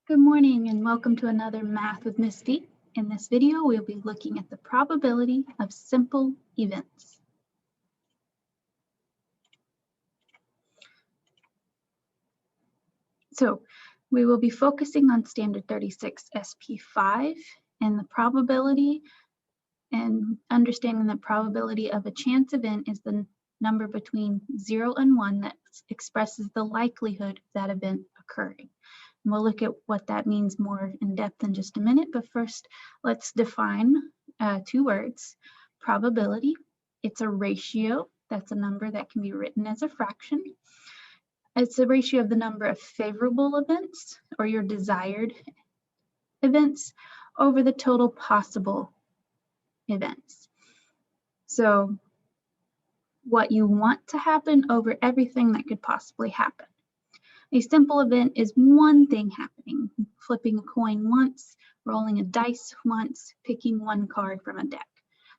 Good morning and welcome to another Math with Miss D. In this video, we'll be looking at the probability of simple events. So we will be focusing on Standard 36 SP5 and the probability and understanding the probability of a chance event is the number between 0 and 1 that expresses the likelihood of that event occurring. And we'll look at what that means more in depth in just a minute, but first let's define two words. Probability, it's a ratio, that's a number that can be written as a fraction. It's a ratio of the number of favorable events or your desired events over the total possible events. So what you want to happen over everything that could possibly happen. A simple event is one thing happening, flipping a coin once, rolling a dice once, picking one card from a deck.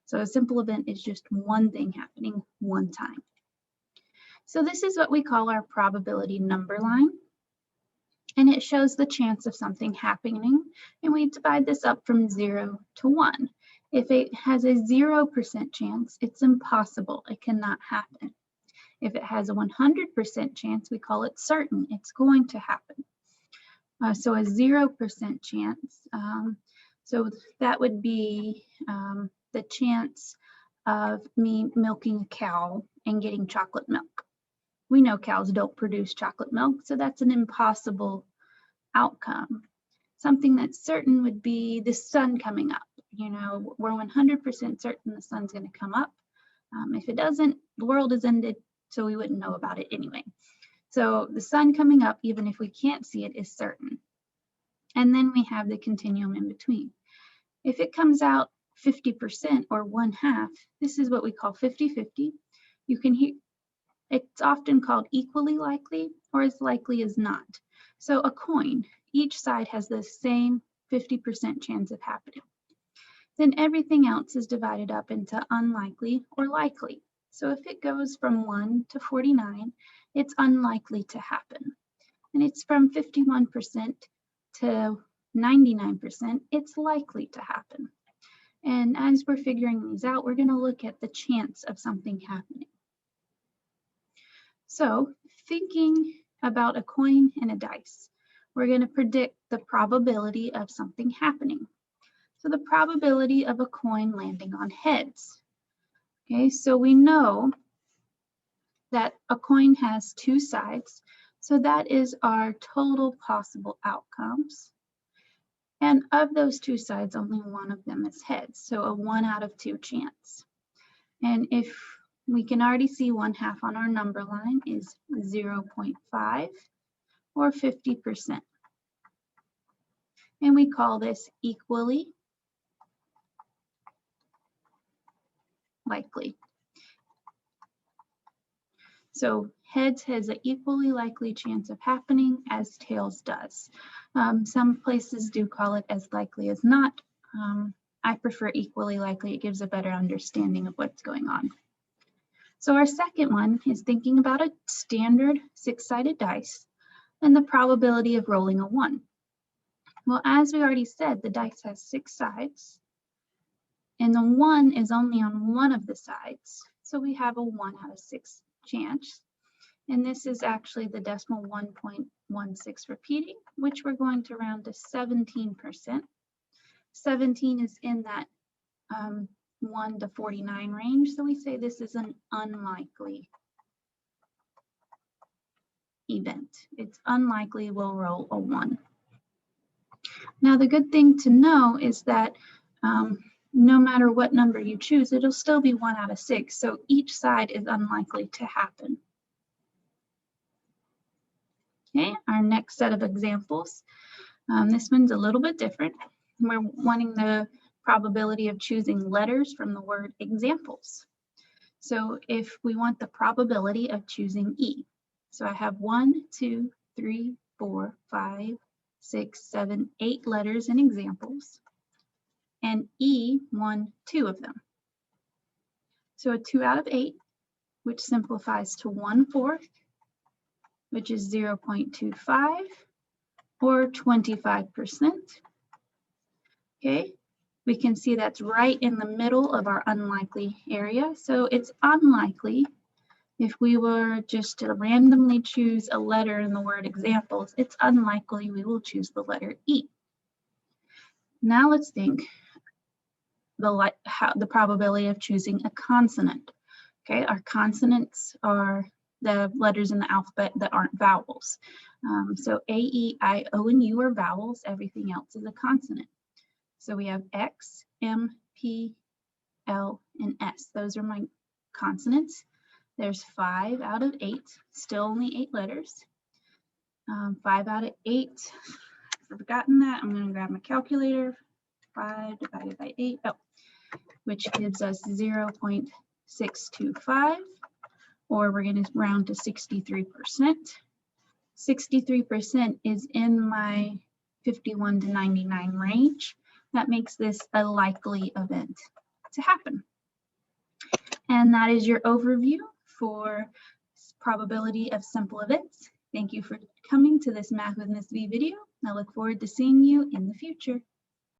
So a simple event is just one thing happening one time. So this is what we call our probability number line. And it shows the chance of something happening. And we divide this up from 0 to 1. If it has a 0% chance, it's impossible. It cannot happen. If it has a 100% chance, we call it certain. It's going to happen. So a 0% chance, so that would be the chance of me milking a cow and getting chocolate milk. We know cows don't produce chocolate milk, so that's an impossible outcome. Something that's certain would be the sun coming up. You know, we're 100% certain the sun's going to come up. If it doesn't, the world is ended, so we wouldn't know about it anyway. So the sun coming up, even if we can't see it, is certain. And then we have the continuum in between. If it comes out 50% or 1/2, this is what we call 50-50. You can hear, it's often called equally likely or as likely as not. So a coin, each side has the same 50% chance of happening. Then everything else is divided up into unlikely or likely. So if it goes from 1 to 49, it's unlikely to happen. And it's from 51% to 99%, it's likely to happen. And as we're figuring these out, we're going to look at the chance of something happening. So thinking about a coin and a dice, we're going to predict the probability of something happening. So the probability of a coin landing on heads. Okay, so we know that a coin has two sides. So that is our total possible outcomes. And of those two sides, only one of them is heads. So a 1 out of 2 chance. And if we can already see 1/2 on our number line is 0.5 or 50%. And we call this equally likely. So heads has an equally likely chance of happening as tails does. Some places do call it as likely as not. I prefer equally likely. It gives a better understanding of what's going on. So our second one is thinking about a standard 6-sided dice and the probability of rolling a 1. Well, as we already said, the dice has 6 sides. And the 1 is only on one of the sides. So we have a 1 out of 6 chance. And this is actually the decimal 1.16 repeating, which we're going to round to 17%. 17 is in that 1 to 49 range. So we say this is an unlikely event. It's unlikely we'll roll a 1. Now, the good thing to know is that no matter what number you choose, it'll still be 1 out of 6. So each side is unlikely to happen. Okay, our next set of examples. This one's a little bit different. We're wanting the probability of choosing letters from the word examples. So if we want the probability of choosing E. So I have 1, 2, 3, 4, 5, 6, 7, 8 letters in examples. And E won 2 of them. So a 2 out of 8, which simplifies to 1/4, which is 0.25, or 25%. Okay, we can see that's right in the middle of our unlikely area. So it's unlikely. If we were just to randomly choose a letter in the word examples, it's unlikely we will choose the letter E. Now let's think the probability of choosing a consonant. Okay, our consonants are the letters in the alphabet that aren't vowels. So A, E, I, O, and U are vowels. Everything else is a consonant. So we have X, M, P, L, and S. Those are my consonants. There's 5 out of 8, still only 8 letters. 5 out of 8, I've forgotten that. I'm going to grab my calculator. 5 divided by 8, which gives us 0.625, or we're going to round to 63%. 63% is in my 51 to 99 range. That makes this a likely event to happen. And that is your overview for probability of simple events. Thank you for coming to this Math with Ms. V video. I look forward to seeing you in the future.